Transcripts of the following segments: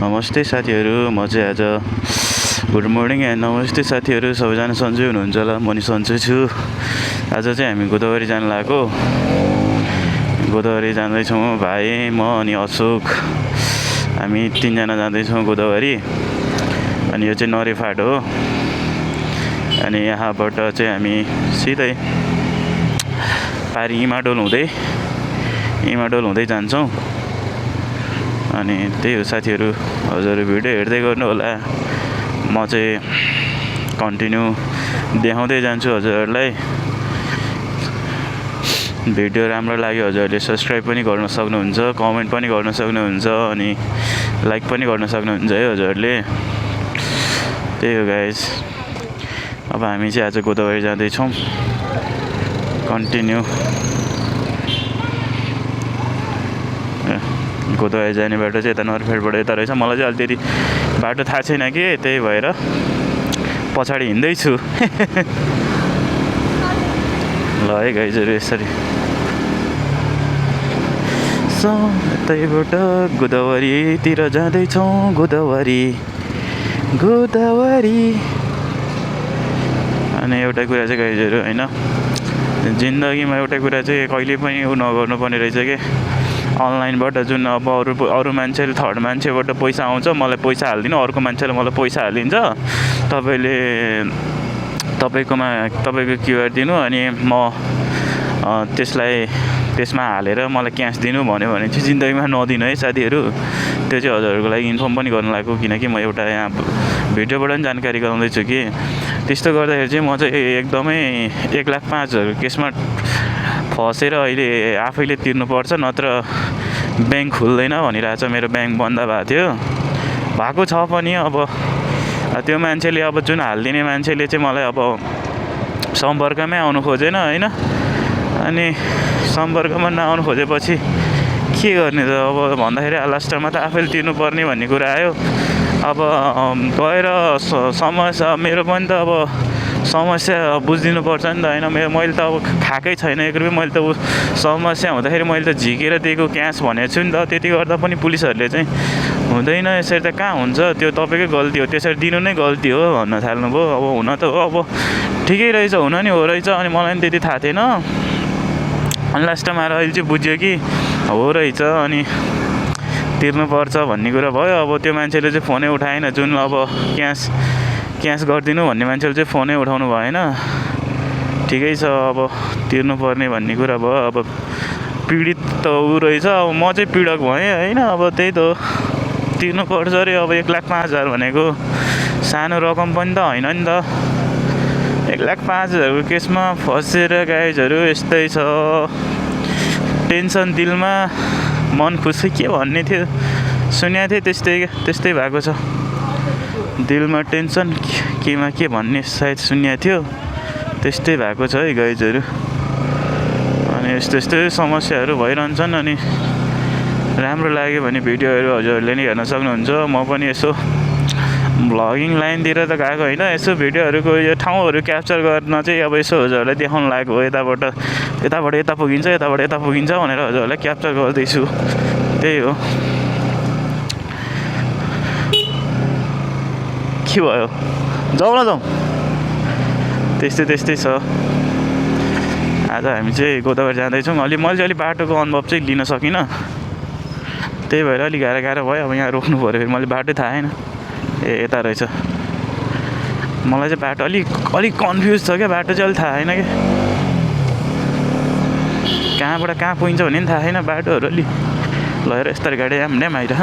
नमस्ते साथीहरू, म चाहिँ आज गुड मर्निङ एन्ड नमस्ते साथीहरू, सबैजना सन्चै हुनुहुन्छ होला। म नि सन्चै छु। आज चाहिँ हामी गोदावरी जान लागेको। गोदावरी जाँदैछौँ भाइ, म अनि अशोक, हामी तीनजना जाँदैछौँ गोदावरी। अनि यो चाहिँ नरेफाट हो। अनि यहाँबाट चाहिँ हामी सिधै पारी इमाडोल हुँदै जान्छौँ। अनि त्यही हो साथीहरू, हजुरहरू भिडियो हेर्दै गर्नु होला। म चाहिँ कन्टिन्यू देखाउँदै जान्छु हजुरहरूलाई। भिडियो राम्रो लाग्यो हजुरहरूले सब्सक्राइब पनि गर्न सक्नुहुन्छ, कमेन्ट पनि गर्न सक्नुहुन्छ, अनि लाइक पनि गर्न सक्नुहुन्छ है हजुरहरूले। त्यही हो गाइज। अब हामी चाहिँ आज गोदावरी जाँदैछौँ कन्टिन्यू। गोदावरी जाने बाटो चाहिँ यता नरफेटबाट यता रहेछ। मलाई चाहिँ अलि त्यति बाटो थाहा छैन कि, त्यही भएर पछाडि हिँड्दैछु। ल है गाइजहरू, यसरी यतैबाट गोदावरीतिर जाँदैछौँ। गोदावरी अनि एउटा कुरा चाहिँ गाइजहरू होइन, जिन्दगीमा एउटा कुरा चाहिँ कहिले पनि नगर्नुपर्ने रहेछ कि, अनलाइनबाट जुन अब अरू मान्छेले थर्ड मान्छेबाट पैसा आउँछ, मलाई पैसा हालिदिनु, अर्को मान्छेले मलाई पैसा हालिदिन्छ, तपाईँको क्युआर दिनु, अनि म त्यसमा हालेर मलाई क्यास दिनु भन्यो भने चाहिँ जिन्दगीमा नदिनु है साथीहरू। त्यो चाहिँ हजुरहरूको लागि इन्फर्म पनि गर्न लागेको, किनकि म एउटा यहाँ भिडियोबाट पनि जानकारी गराउँदैछु कि त्यस्तो गर्दाखेरि चाहिँ म चाहिँ एकदमै 1,05,000 केसमा फसेर अहिले आफैले तिर्नुपर्छ, नत्र ब्याङ्क खुल्दैन भनिरहेछ। मेरो ब्याङ्क बन्द भएको छ पनि। अब त्यो मान्छेले, अब जुन हालिदिने मान्छेले चाहिँ मलाई अब सम्पर्कमै आउनु खोजेन होइन। अनि सम्पर्कमा नआउनु खोजेपछि के गर्ने त अब भन्दाखेरि लास्टमा त आफैले तिर्नुपर्ने भन्ने कुरा आयो। अब गएर समस्या मेरो पनि त अब समस्या बुझिदिनु पर्छ नि त होइन। मैले त अब खाएकै छैन 1 रुपियाँ। मैले त समस्या हुँदाखेरि मैले त झिकेर दिएको क्यास भनेको छु नि त। त्यति गर्दा पनि पुलिसहरूले चाहिँ हुँदैन, यसरी त कहाँ हुन्छ, त्यो तपाईँकै गल्ती हो, त्यसरी दिनु नै गल्ती हो भन्न थाल्नुभयो। अब हुन त हो, अब ठिकै रहेछ, हुन नि हो रहेछ। अनि मलाई पनि त्यति थाहा थिएन। अनि लास्टमा आएर अहिले चाहिँ बुझ्यो कि हो रहेछ, अनि तिर्नुपर्छ भन्ने कुरा भयो। अब त्यो मान्छेले चाहिँ फोनै उठाएन, जुन अब क्यास गरिदिनु भन्ने मान्छेले चाहिँ फोनै उठाउनु भएन। ठिकै छ, अब तिर्नुपर्ने भन्ने कुरा भयो। अब पीडित त ऊ रहेछ, अब म चाहिँ पीडक भएँ होइन। अब त्यही त हो, तिर्नुपर्छ अरे। अब 1,05,000 भनेको सानो रकम पनि त होइन नि त। 1,05,000 केसमा फसेर गाइजहरू यस्तै छ। टेन्सन दिलमा, मन खुसी के भन्ने थियो सुनेको थिएँ, त्यस्तै भएको छ। दिलमा टेन्सन, केमा के भन्ने सायद सुनेको थियो, त्यस्तै भएको छ है गाइजहरू। अनि यस्तै समस्याहरू भइरहन्छन्। अनि राम्रो लाग्यो भने भिडियोहरू हजुरहरूले नि हेर्न सक्नुहुन्छ। म पनि यसो भ्लगिङ लाइनतिर त गएको होइन, यसो भिडियोहरूको यो ठाउँहरू क्याप्चर गर्न चाहिँ अब यसो हजुरहरूलाई देखाउनु लागेको हो। यताबाट यता पुगिन्छ, यताबाट यता पुगिन्छ भनेर हजुरहरूलाई क्याप्चर गर्दैछु। त्यही हो। के भयो, जाउँ न जाउँ। त्यस्तै छ। आज हामी चाहिँ गोदावरी जाँदैछौँ। मैले चाहिँ अलिक बाटोको अनुभव चाहिँ लिन सकिनँ, त्यही भएर अलिक गाह्रो भयो। अब यहाँ रोक्नु पऱ्यो, फेरि मैले बाटो थाहा छैन। यता रहेछ। मलाई चाहिँ बाटो अलिक कन्फ्युज छ क्या, बाटो चाहिँ अलिक थाहा छैन क्या, कहाँबाट कहाँ पुगिन्छ भन्ने पनि थाहा छैन बाटोहरू। अलि लगेर यस्तो गाडी ड्याम आइरह।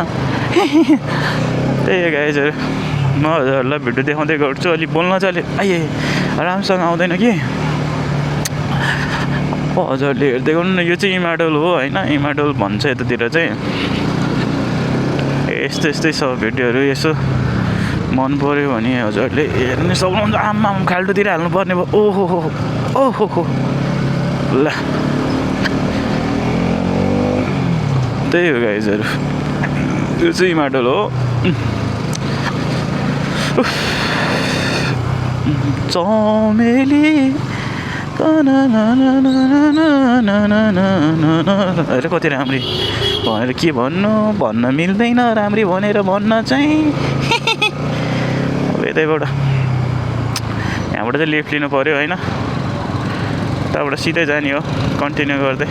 त्यही हो गाइजहरू, म हजुरहरूलाई भिडियो देखाउँदै गर्छु। अलिक बोल्न चाहिँ राम्रोसँग आउँदैन कि। हजुरहरूले हेर्दै गर्नु न, यो चाहिँ इमाडोल हो होइन, इमाडोल भन्छ यतातिर चाहिँ। यस्तै छ भिडियोहरू। यसो मन पऱ्यो भने हजुरहरूले हेर्न सक्नुहुन्छ। आम्मा खाल्टोतिर हाल्नु पर्ने भयो। ओहो ल, त्यही हो गाइजहरू, यो चाहिँ इमाडोल हो। चमेली कति राम्री भनेर के भन्न मिल्दैन राम्री भनेर भन्न चाहिँ अब यतैबाट यहाँबाट चाहिँ लेफ्ट लिनु पऱ्यो होइन त्यहाँबाट सिधै जाने हो कन्टिन्यू गर्दै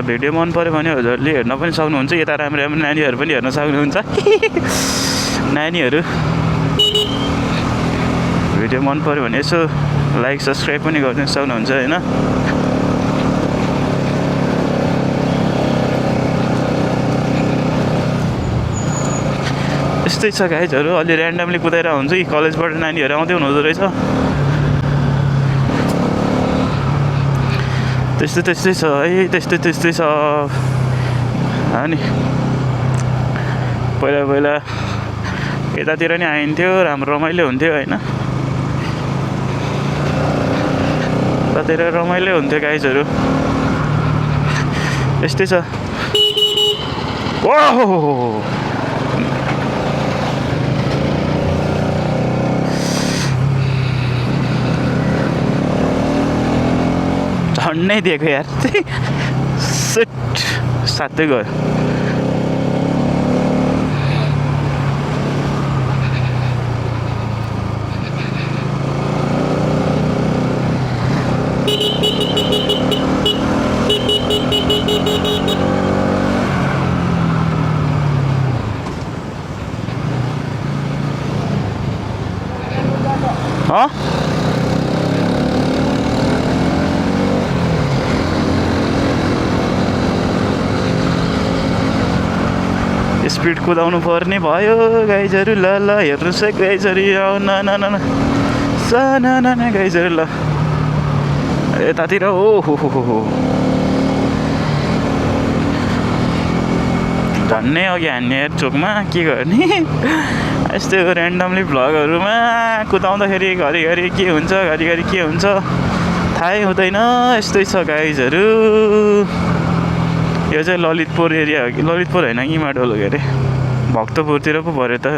भिडियो मन पऱ्यो भने हजुरले हेर्न पनि सक्नुहुन्छ यता राम्रो राम्रो नानीहरू पनि हेर्न सक्नुहुन्छ नानीहरू भिडियो मन पऱ्यो भने यसो लाइक सब्सक्राइब पनि गर्न सक्नुहुन्छ होइन यस्तै छ गाइजहरू अलि ऱ्यान्डमली कुदाएर हुन्छ कि कलेजबाट नानीहरू आउँदै हुनुहुँदो रहेछ त्यस्तै छ है त्यस्तै छ अनि पहिला यतातिर नि आइन्थ्यो राम्रो रमाइलो हुन्थ्यो होइन यतातिर रमाइलो हुन्थ्यो गाइजहरू यस्तै छ ओहो झन्नै दिएको यार सेट साथै गयो स्पिड कुदाउनु पर्ने भयो गाइजहरू ल हेर्नुहोस् है गाइजहरू न साना गाइजहरू ल यतातिर हो झन्नै अघि हान्ने चोकमा के गर्ने यस्तो ऱ्यान्डमली भ्लगहरूमा कुदाउँदाखेरि घरिघरि के हुन्छ घरिघरि के हुन्छ थाहै हुँदैन यस्तै छ गाइजहरू यो चाहिँ ललितपुर एरिया हो कि ललितपुर होइन इमाडोल हो के अरे भक्तपुरतिर पो पऱ्यो त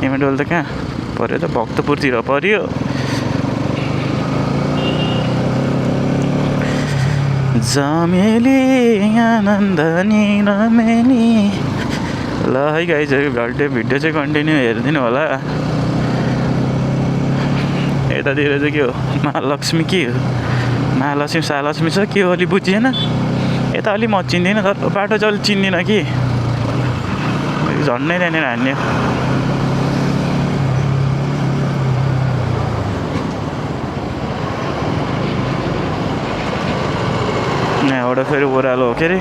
इमाडोल त कहाँ पऱ्यो त भक्तपुरतिर पऱ्यो जमेली आनन्दनी रमेली ल है गाइजहरू भिडियो चाहिँ कन्टिन्यू हेरिदिनु होला यतातिर चाहिँ के हो महालक्ष्मी के हो महालक्ष्मी सालक्ष्मी छ के हो अलि बुझिएन यता अलि म चिन्दिनँ तर बाटो चाहिँ अलिक चिन्दिनँ कि झन्नै त्यहाँनिर हान्ने यहाँबाट फेरि ओह्रालो हो के अरे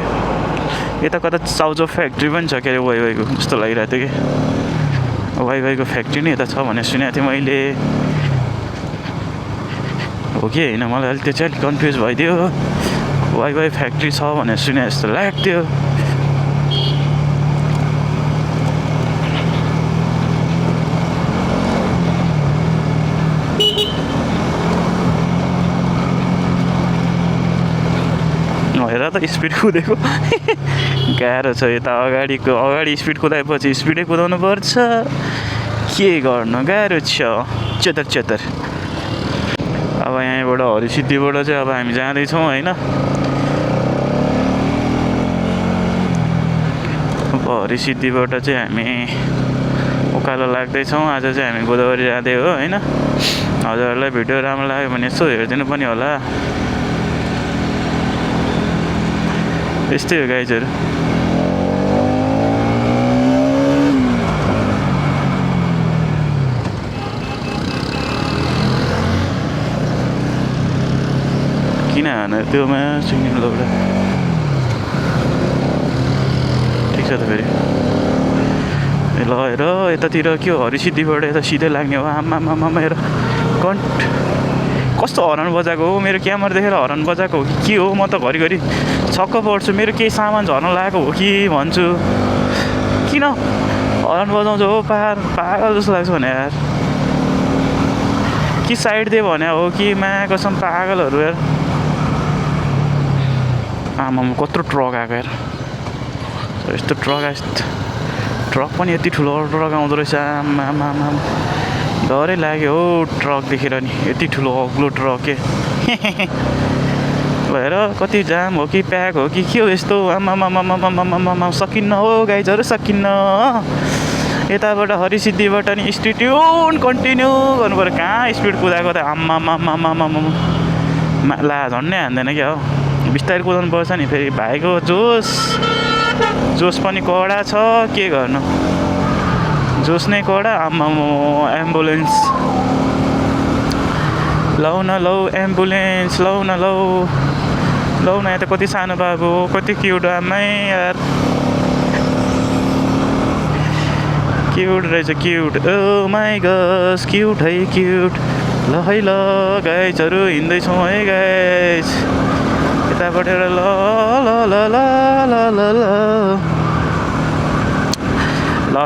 यता कता चाउचाउ फ्याक्ट्री पनि छ के अरे वाइवाईको जस्तो लागिरहेको थियो कि वाइवाईको फ्याक्ट्री नै यता छ भनेर सुनेको थिएँ मैले हो कि होइन मलाई अलिक त्यो चाहिँ अलिक कन्फ्युज भइदियो वाइवाई फ्याक्ट्री छ भनेर सुने जस्तो लाग्थ्यो हेर त स्पिड कुदेको गाह्रो छ यता अगाडि स्पिड कुदाएपछि स्पिडै कुदाउनु पर्छ के गर्नु गाह्रो छ चेतर अब यहाँबाट हरिसिद्धिबाट चाहिँ अब हामी जाँदैछौँ होइन अब हरिसिद्धिबाट चाहिँ हामी उकालो लाग्दैछौँ आज चाहिँ हामी गोदावरी जाँदै हो होइन हजुरहरूलाई भिडियो राम्रो लाग्यो भने यसो हेरिदिनु पनि होला यस्तै हो गाइजहरू किन हान त्योमा सिङ्गिङ लौडा ठिक छ त फेरि ल हेर यतातिर के हो हरिसिद्धिबाट यता सिधै लाग्ने हो आमामा हेर कस्तो हर्न बजाएको हो मेरो क्यामेरा देखेर हर्न बजाएको हो कि के हो म त घरिघरि छक्क पर्छु मेरो केही सामान झर्न लागेको हो कि भन्छु किन हर्न बजाउँछ हो पागल जस्तो लाग्छ भने यार कि साइड दियो भने हो कि मा कसम पागलहरू यार आमामा कत्रो ट्रक आएको यार यस्तो ट्रक पनि यति ठुलो ट्रक आउँदो रहेछ आमामा डरै लाग्यो हो ट्रक देखेर नि यति ठुलो अग्लो ट्रक के भएर कति जाम हो कि प्याक हो कि के हो यस्तो आमामा सकिन्न हो गाइजहरू सकिन्न यताबाट हरिसिद्धिबाट नि स्टिट्युन कन्टिन्यू गर्नु पऱ्यो कहाँ स्पिड कुदाएको त आमामा ला झन्डै हान्दैन क्या हो बिस्तारै कुदाउनु पर्छ नि फेरि भाइको जोस पनि कडा छ के गर्नु जोस नै कडा आमामा एम्बुलेन्स लौ न लौ एम्बुलेन्स लौ न यहाँ त कति सानो बाबु कति क्युट आमै यार क्युट रहेछ cute oh my gosh cute है क्युट ल है ल गाइजहरू हिँड्दैछौँ है गाइज यताबाट ल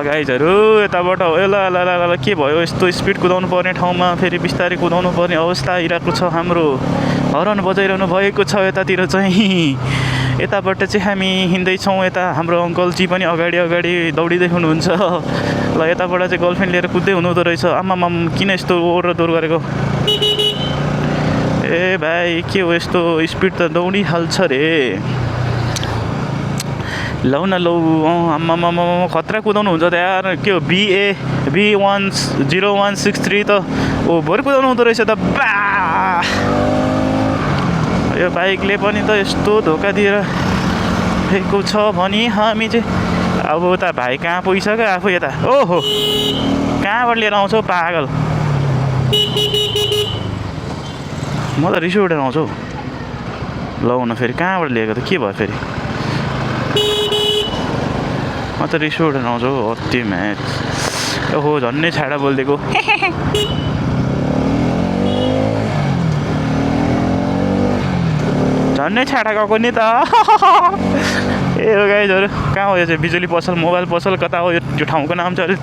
गाइजहरू यताबाट हो ल के भयो यस्तो स्पिड कुदाउनु पर्ने ठाउँमा फेरि बिस्तारै कुदाउनु पर्ने अवस्था आइरहेको छ हाम्रो हरन बजाइरहनु भएको छ यतातिर चाहिँ यताबाट चाहिँ हामी हिँड्दैछौँ यता हाम्रो अङ्कलजी पनि अगाडि दौडिँदै हुनुहुन्छ ल यताबाट चाहिँ गर्लफ्रेन्ड लिएर कुद्दै हुनुहुँदो रहेछ आमामा किन यस्तो ओर दोहोर गरेको ए भाइ के हो यस्तो स्पिड त दौडिहाल्छ रे लौ न लौ आमामा खतरा कुदाउनु हुन्छ त यार के हो B0163 त ओ भोलि कुदाउनु हुँदो रहेछ त बा यो बाइकले पनि त यस्तो धोका दिएर फेको छ भनी हामी चाहिँ अब उता भाइ कहाँ पुगिसक्यो आफू यता ओहो कहाँबाट लिएर आउँछौ पागल म त रिस उठेर आउँछु लौ न फेरि कहाँबाट लिएको त के भयो फेरि म त रिस उठेर आउँछु अति म्याच ओहो झन्नै छाडा बोलिदिएको झन्नै छाडा गएको नि त ए हो गाइजहरू कहाँ हो यो चाहिँ बिजुली पसल मोबाइल पसल कता हो यो ठाउँको नाम चाहिँ अलिक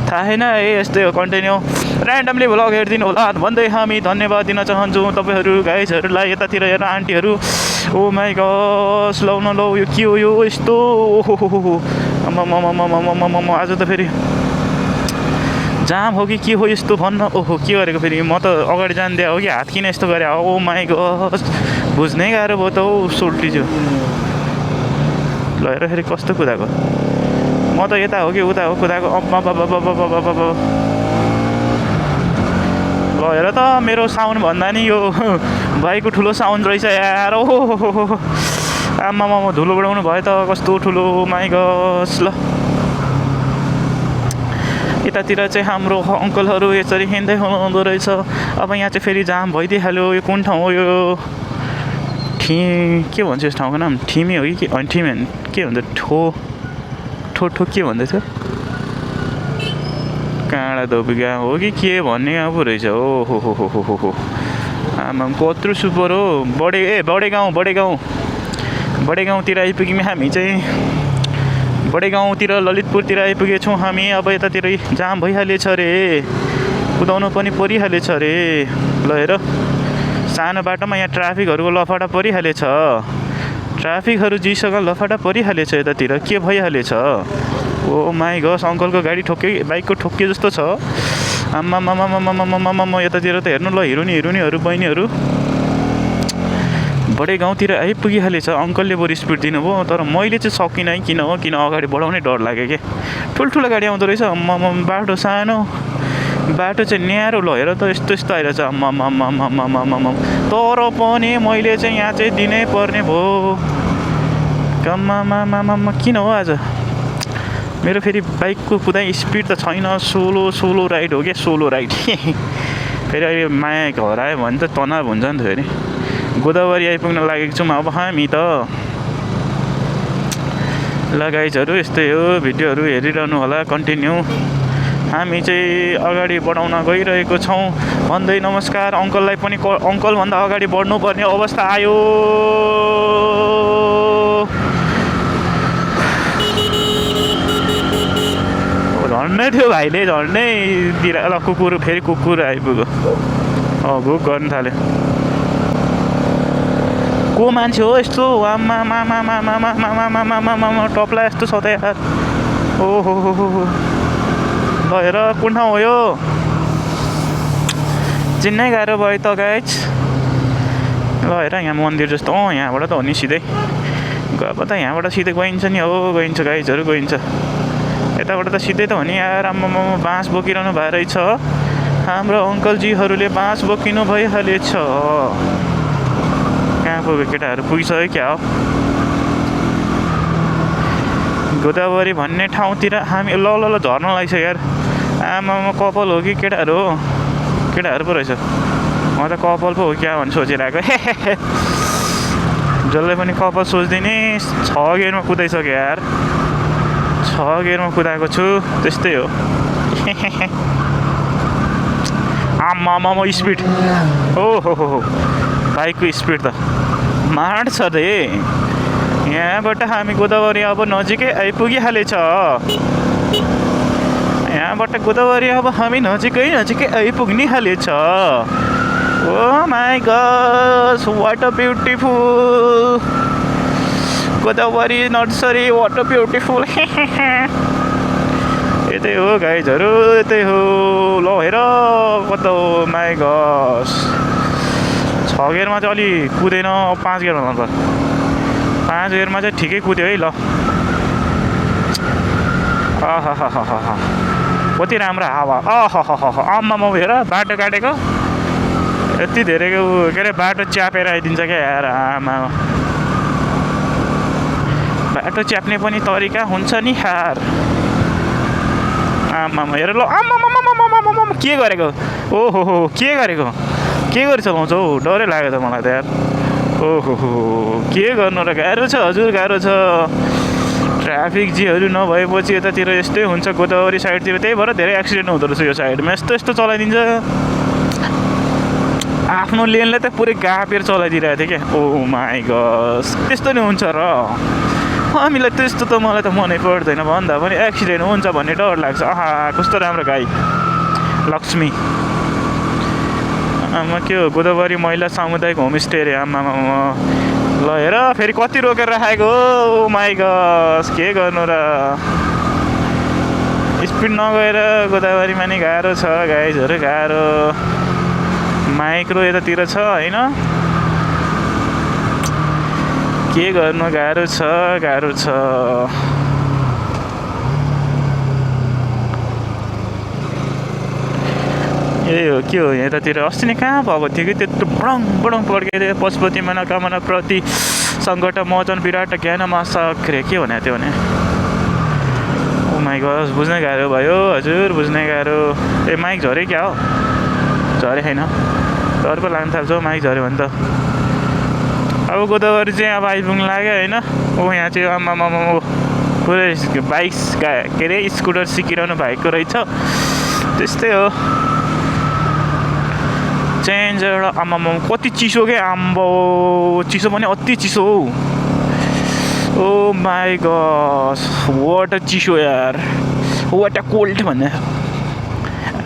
थाहा छैन यस्तै हो कन्टिन्यू ऱ्यान्डमली भ्लग हेरिदिनु होला भन्दै हामी धन्यवाद दिन चाहन्छौँ तपाईँहरू गाइजहरूलाई यतातिर हेर आन्टीहरू ओ माई गस लौ न लौ यो के हो यो यस्तो ओहो आमा आज त फेरि जाम हो कि के हो यस्तो भन्न ओहो के गरेको फेरि म त अगाडि जान्दिया हो कि हात किन यस्तो गरे ओ माई गस बुझ्नै गाह्रो भयो त हौ सोल्टिज्यू ल हेर फेरि कस्तो कुदाएको म त यता हो कि उता हो कुदाएको ल हेर त मेरो साउन्ड भन्दा नि यो बाइकको ठुलो साउन्ड रहेछ यार ओहो आमामा धुलो बढाउनु भयो त कस्तो ठुलो माई गस ल यतातिर चाहिँ हाम्रो अङ्कलहरू यसरी हिँड्दै हुनुहुँदो रहेछ अब यहाँ चाहिँ फेरि जाम भइदिइहाल्यो यो कुन ठाउँ हो यो के भन्छ यस ठाउँको नाम ठिमी हो कि होइन ठिमी होइन के भन्छ ठो के भन्दैछ काँडा धोबिगा हो कि के भन्ने अब रहेछ ओहो आमा कत्रो सुपर हो बडे गाउँतिर आइपुग्यौँ हामी चाहिँ बडे गाउँतिर ललितपुरतिर आइपुगेछौँ हामी अब यतातिर जाम भइहालेछ रे कुदाउनु पनि परिहालेछ रे ल हेर सानो बाटोमा यहाँ ट्राफिकहरूको लफाडा परिहालेछ ट्राफिकहरू जीसँग लफाडा परिहालेछ यतातिर के भइहालेछ ओ माई गस अङ्कलको गाडी बाइकको ठोक्के जस्तो छ आम्मामामामामामामामा यतातिर त हेर्नु ल हिरोनीहरू बहिनीहरू बडे गाउँतिर आइपुगिहालेछ अङ्कलले बरु स्पिड दिनुभयो तर मैले चाहिँ सकिनँ किन अगाडि बढाउनै डर लाग्यो कि ठुल्ठुलो गाडी आउँदो रहेछ बाटो सानो बाटो चाहिँ न्यारो ल हेर त यस्तो आइरहेछ तर पनि मैले चाहिँ यहाँ चाहिँ दिनै पर्ने भयो कम्मामा किन हो आज मेरो फेरि बाइकको कुदाइ स्पिड त छैन सोलो राइड हो क्या सोलो राइड फेरि अहिले माया घर आयो भने त तनाव हुन्छ नि त फेरि गोदावरी आइपुग्न लागेको छौँ अब हामी त ल गाइजहरू यस्तै हो भिडियोहरू हेरिरहनु होला कन्टिन्यू हामी चाहिँ अगाडि बढाउन गइरहेको छौँ भन्दै नमस्कार अङ्कललाई पनि अङ्कलभन्दा अगाडि बढ्नुपर्ने अवस्था आयो झन्डै थियो भाइले झन्डै दिएर ल फेरि कुकुर आइपुग्यो भुक गर्नु थाल्यो को मान्छे हो यस्तो आमा टप्ला यस्तो छ त यार ओहो ल हेर कुन ठाउँ हो यो चिन्नै गाह्रो भयो त गाइज ल हेर यहाँ मन्दिर जस्तो यहाँबाट त हो नि सिधै गयो त यहाँबाट सिधै गइन्छ नि हो गइन्छ गाइजहरू गइन्छ यताबाट त सिधै त हो नि यार आम्मामा बाँस बोकिरहनु भए रहेछ हाम्रो अङ्कलजीहरूले बाँस बोकिनु भइहालेछ कहाँ पुग्यो केटाहरू पुगिसक्यो क्या हो गोदावरी भन्ने ठाउँतिर हामी ल ल ल झर्न लाग्छ यार आमामा कपाल हो कि केटाहरू हो केटाहरू पो रहेछ म त कपाल पो हो क्या भन्ने सोचिरहेको जसले पनि कपाल सोच्दिने 6 गियरमा कुदाइसक्यो यार 6 गियरमा कुदाएको छु त्यस्तै हो आम्मामा स्पिड ओहो बाइकको स्पिड त माड छ रे यहाँबाट हामी गोदावरी अब नजिकै आइपुगिहालेछ यहाँबाट गोदावरी अब हामी नजिकै आइपुग्ने हालेछ oh my God what a beautiful Godavari nursery what a beautiful यतै हो गाइजहरू यतै हो ल हेर कता हो माई गॉड 6 गियरमा चाहिँ अलि कुदेन 5 गियरमा त 5 गियरमा चाहिँ ठिकै कुद्यो है ल आहा कति राम्रो हावा आम्मामा हेर बाटो काटेको यति धेरै के अरे बाटो च्यापेर आइदिन्छ क्या यार आमा बाटो च्याप्ने पनि तरिका हुन्छ नि यार आमामा हेर ल आमामा के गरेको ओहो के गरेको के गरी चलाउँछ हौ डरै लाग्यो त मलाई त यार ओहो के गर्नु र गाह्रो छ हजुर गाह्रो छ ट्राफिक जीहरू नभएपछि यतातिर यस्तै हुन्छ गोदावरी साइडतिर त्यही भएर धेरै एक्सिडेन्ट हुँदो रहेछ यो साइडमा यस्तो चलाइदिन्छ आफ्नो लेनलाई त पुरै गापेर चलाइदिरहेको थियो क्या ओ माई गॉड त्यस्तो नै हुन्छ र हामीलाई त्यस्तो त मलाई त मनै पर्दैन भन्दा पनि एक्सिडेन्ट हुन्छ भन्ने डर लाग्छ आहा कस्तो राम्रो गाई लक्ष्मी आमा के हो गोदावरी महिला सामुदायिक होमस्टे अरे आमामा ल हेर फेरि कति रोकेर राखेको हो माई गॉड के गर्नु र स्पिड नगएर गोदावरीमा नि गाह्रो छ गाइजहरू गाह्रो माइक्रो यतातिर छ होइन के गर्नु गाह्रो छ यही हो के हो यतातिर अस्ति नै कहाँ भएको थियो कि त्यत्रो बडङ पड्केको थियो पशुपति मनोकामना प्रति सङ्कट मोचन विराट ज्ञान मासाक्रे के भनेको थियो भने ओ माई गॉड बुझ्नै गाह्रो भयो हजुर बुझ्नै गाह्रो ए माइक झऱ्यो क्या हो झरे छैन डर पो लाग्न थाल्छ माइक झऱ्यो भने त अब गोदावरी चाहिँ अब आइपुग्नु लाग्यो होइन ओ यहाँ चाहिँ आमामा पुरै बाइक के अरे स्कुटर सिकिरहनु भएको रहेछ त्यस्तै हो चेन्ज एउटा आमामा कति चिसो क्या आम्बो चिसो पनि अति चिसो हौ ओ माई गॉड वाट अ चिसो यार वाट अ कोल्ड भन्ने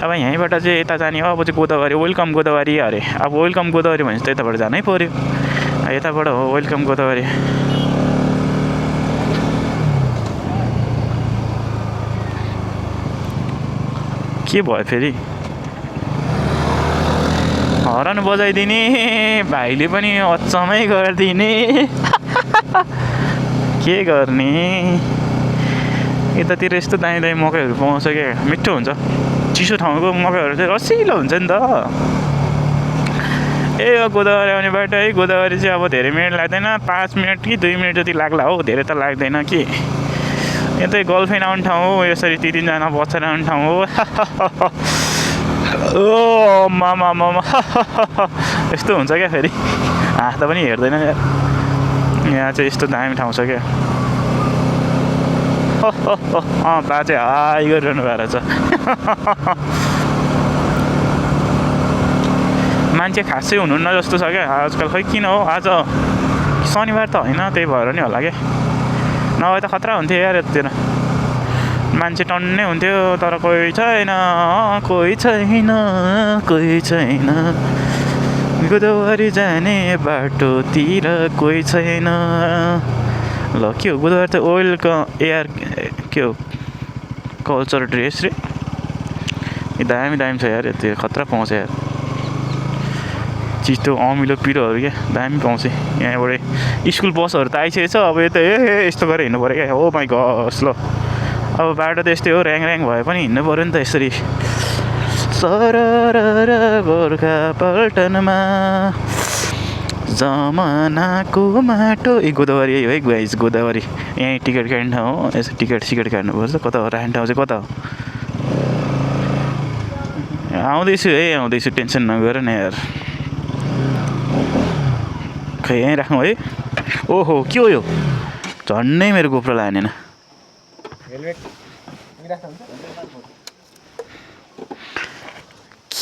अब यहीँबाट चाहिँ यता जाने हो अब चाहिँ गोदावरी वेलकम गोदावरी अरे अब वेलकम गोदावरी भनेपछि त यताबाट जानै पऱ्यो यताबाट हो वेलकम गोदावरी के भयो फेरि हरन बजाइदिने भाइले पनि अचम्मै गरिदिने के गर्ने यतातिर यस्तो दामी दामी मकैहरू पाउँछ क्या मिठो हुन्छ चिसो ठाउँको मकैहरू चाहिँ रसिलो हुन्छ नि त ए गोदावरी आउने बाटो है गोदावरी चाहिँ अब धेरै मिनट लाग्दैन 5 मिनट कि 2 मिनट जति लाग्ला हो धेरै त लाग्दैन कि यतै गर्लफ्रेन्ड आउने ठाउँ हो यसरी 3-3जना बच्चा आउने ठाउँ हो ओ मामा यस्तो हुन्छ क्या फेरि हात पनि हेर्दैन यहाँ चाहिँ यस्तो दामी ठाउँ छ क्या बाजे हाई गरिरहनु भएको छ मान्छे खासै हुनुहुन्न जस्तो छ क्या आजकल खै किन हो आज शनिबार त होइन त्यही भएर नि होला क्या नभए त खतरा हुन्थ्यो यार यतातिर मान्छे टन्नै हुन्थ्यो तर कोही छैन गोदावरी जाने बाटोतिर कोही छैन। ल के हो गोदावरी त ओइलको एयर के हो कल्चर ड्रेस रे। दामी दामी छ यार, त्यो खतरा पाउँछ यार। चिसो अमिलो पिरोहरू क्या दामी पाउँछ यहाँबाट। स्कुल बसहरू त आइसकेको छ, अब यता यस्तो गरेर हिँड्नु पऱ्यो क्या। ओ माई गस ल, अब बाटो त यस्तै हो, ऱ्याङ ऱ्याङ भए पनि हिँड्नु पऱ्यो नि त यसरी। सरर गोर्खा पल्टनमा जमानाको माटो। ए गोदावरी है गाइस, गोदावरी यहीँ टिकट काट्ने ठाउँ हो। यसो टिकट सिकट काट्नुपर्छ। कता हो राख्ने ठाउँ चाहिँ कता हो? आउँदैछु है, आउँदैछु, टेन्सन नगर न यार। खै यहीँ राखौँ है। ओहो के हो यो? झन्डै मेरो गोप्रो लानेन।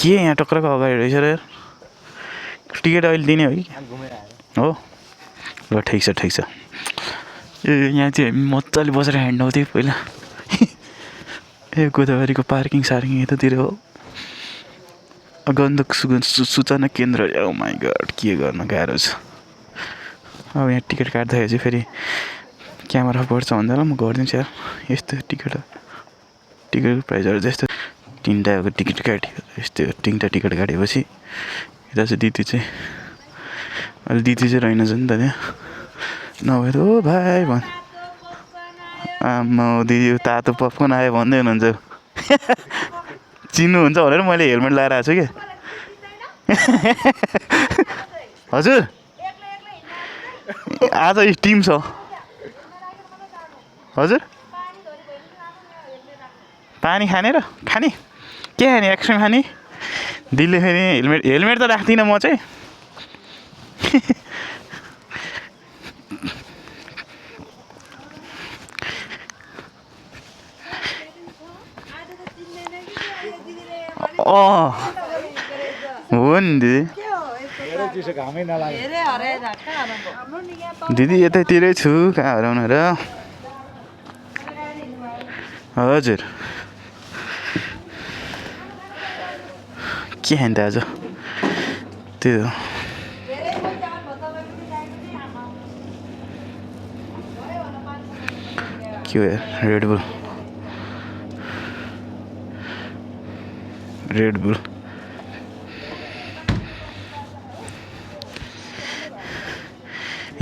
के यहाँ टक्करको अगाडि रहेछ र यार? टिकट अहिले दिने हो कि? हो ल ठिक छ ठिक छ। ए यहाँ चाहिँ हामी मजाले बसेर हिँड्नुहुन्थ्यो पहिला। ए गोदावरीको पार्किङ सार्किङ यतातिर हो। गन्तुक सूचना केन्द्र। ओ माई गड के गर्न गाह्रो छ। अब यहाँ टिकट काट्दाखेरि चाहिँ फेरि क्यामेरा पर्छ भन्दा ल म गरिदिन्छु यार। यस्तो टिकटको प्राइसहरू त्यस्तो। 3टाको टिकट काट्यो, यस्तो 3टा टिकट काटेपछि यता चाहिँ दिदी चाहिँ अहिले दिदी चाहिँ रहेन छ नि त त्यहाँ। नभए त ओ भाइ भन् आम्मा दिदी तातो पपकर्न आयो भन्दै हुनुहुन्छ। चिन्नुहुन्छ भनेर मैले हेलमेट लगाएर आएको छु क्या। हजुर आज टिम छ हजुर। पानी खाने र खाने के खाने? आइसक्रिम खाने? दिदीले फेरि हेलमेट त राख्दिनँ म चाहिँ। हो नि दिदी। दिदी यतैतिरै छु, कहाँ हराउनु र? हजुर के खान्छ आज? त्यो के हो यार? रेडबुल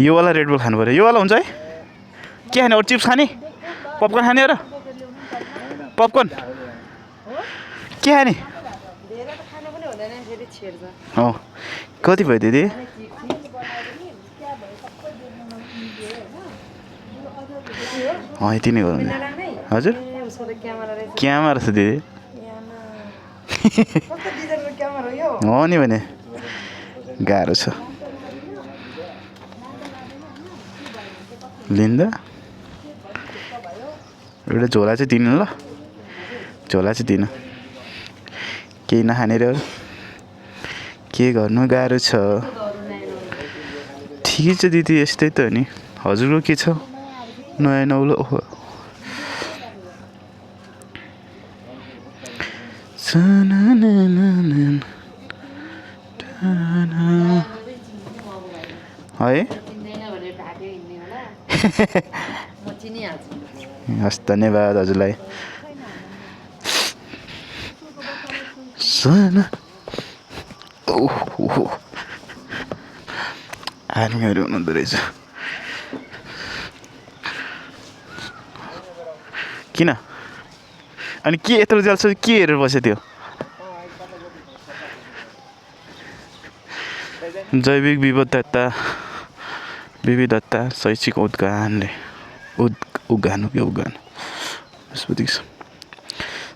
यो वाला रेडबुल खानु पऱ्यो। यो वाला हुन्छ है? के खाने? अरू चिप्स खाने? पपकर्न खाने र? पपकर्न के खाने? हो कति भयो दिदी? यति नै गरौँ हजुर। क्यामेरा छ दिदी। हो नि भने गाह्रो छ। लिँदा एउटा झोला चाहिँ दिनु ल। झोला चाहिँ दिनु। केही नखाने र के गर्नु गाह्रो छ। ठिकै छ दिदी यस्तै त हो नि। हजुरको के छ नयाँ नौलो? ओहो है हस् धन्यवाद हजुरलाई। ओहो आर्मीहरू हुनुहुँदो रहेछ। किन अनि के यत्रो जल्छ? के हेरेर बस्यो त्यो? जैविक विविधता शैक्षिक उद्घाटनले उद्घान त्यसपछि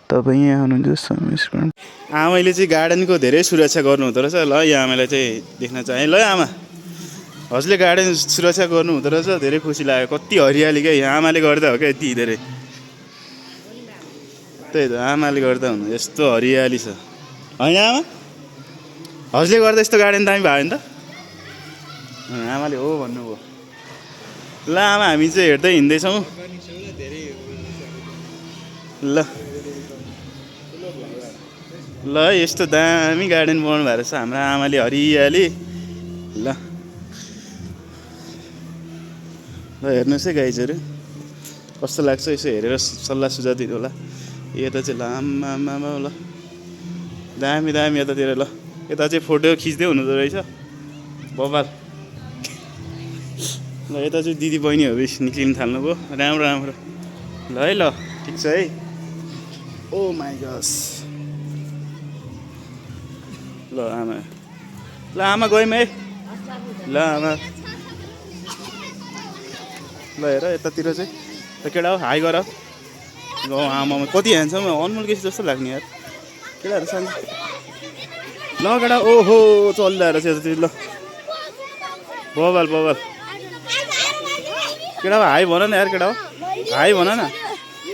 तपाईँ यहाँ हुनुहुन्छ। आमाले चाहिँ गार्डनको धेरै सुरक्षा गर्नुहुँदो रहेछ। ल यो आमालाई चाहिँ देख्न चाहेँ। ल आमा हजुरले गार्डन सुरक्षा गर्नुहुँदो रहेछ, धेरै खुसी लाग्यो। कति हरियाली क्या यहाँ आमाले गर्दा हो क्या यति धेरै। त्यही त आमाले गर्दा हुनु यस्तो हरियाली छ होइन आमा? हजुरले गर्दा यस्तो गार्डन दामी भयो नि त। आमाले हो भन्नुभयो। ल आमा हामी चाहिँ हेर्दै हिँड्दैछौँ ल। ल यस्तो दामी गार्डन बनाउनु भएको छ हाम्रो आमाले हरियाली ल ल हेर्नुहोस् है गाइजहरू कस्तो लाग्छ यसो हेरेर सल्लाह सुझाव दिनु होला यता चाहिँ लामा ल दामी दामी यतातिर ल यता चाहिँ फोटो खिच्दै हुनुहुँदो रहेछ बबाल ल यता चाहिँ दिदी बहिनीहरू निक्लिनु थाल्नुभयो राम्रो राम्रो ल है ल ठिक छ है ओ माई गस ल आमा गयौँ है ल आमा ल हेर यतातिर चाहिँ केटा हो हाई गर ल आमामा कति ह्यान्डसम अनमोल केसी जस्तो लाग्ने यार केटाहरू सानो ल केटा ओहो चलिरहेको रहेछ यतातिर ल बबाल केटा हाई भन न यार केटा हो हाई भन न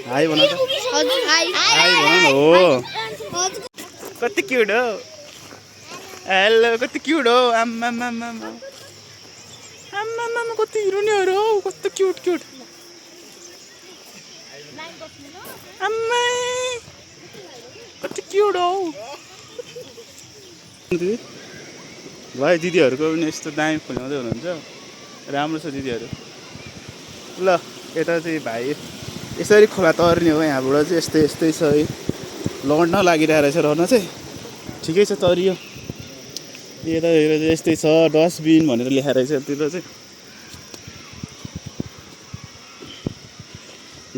हाई भन त हाई भन न हो कति क्युट हो हेलो कति क्युट हो आम्मा कति हिरोनीहरू हौ कस्तो क्युट आम्मै कति क्युट हौ भाइ दिदीहरूको पनि यस्तो दामी फुल्याउँदै हुनुहुन्छ राम्रो छ दिदीहरू ल यता चाहिँ भाइ यसरी खोला तर्ने हो यहाँबाट चाहिँ यस्तै छ है लड्न लागिरहेको रहेछ रहन चाहिँ ठिकै छ तरियो यतातिर चाहिँ यस्तै छ डस्टबिन भनेर लेखाएर रहेछ यतातिर चाहिँ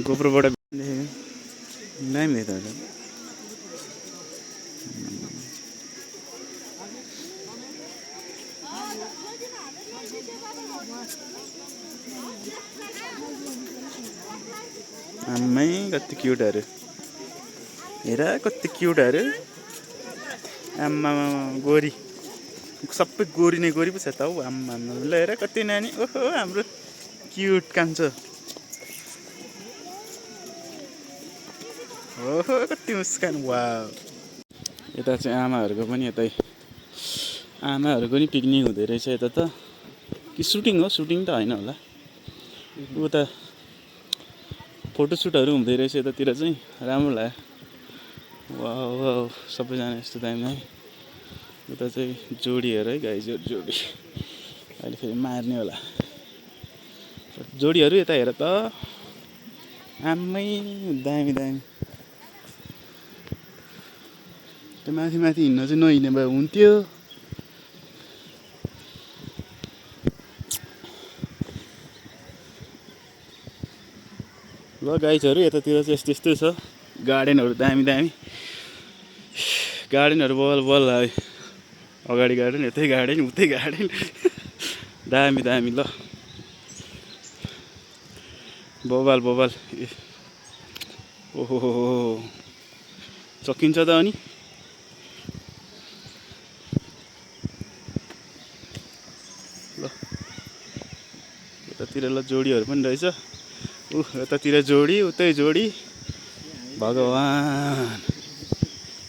गोप्रोबाट नाम यता आम्मै कति क्युटहरू हेर कति क्युटहरू आम्मा गोरी सबै गोरी नै गोरी पो छ त हौ आम्मा ल हेर कति नानी ओहो हाम्रो क्युट कान्छो ओहो कति मुस्कान वा यता चाहिँ आमाहरूको पनि पिकनिक हुँदै रहेछ यता त कि सुटिङ हो सुटिङ त होइन होला उता फोटोसुटहरू हुँदै रहेछ यतातिर चाहिँ राम्रो लाग्यो वा सबैजना यस्तो दामी है उता चाहिँ जोडीहरू है गाइजहरू जोडी अहिले फेरि मार्ने होला जोडीहरू यता हेर त आम्मै दामी त्यो माथि हिँड्न चाहिँ नहिँड्ने भए हुन्थ्यो ल गाइजहरू यतातिर चाहिँ यस्तै छ गार्डनहरू दामी गार्डनहरू बल है अगाडि गार्डन यतै गार्डन उतै गार्डन दामी ल बबाल ओहो सकिन्छ त अनि ल यतातिर ल जोडीहरू पनि रहेछ यतातिर जोडी उतै जोडी भगवान्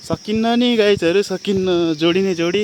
सकिन्न नि गाइजहरू सकिन्न जोडी नै जोडी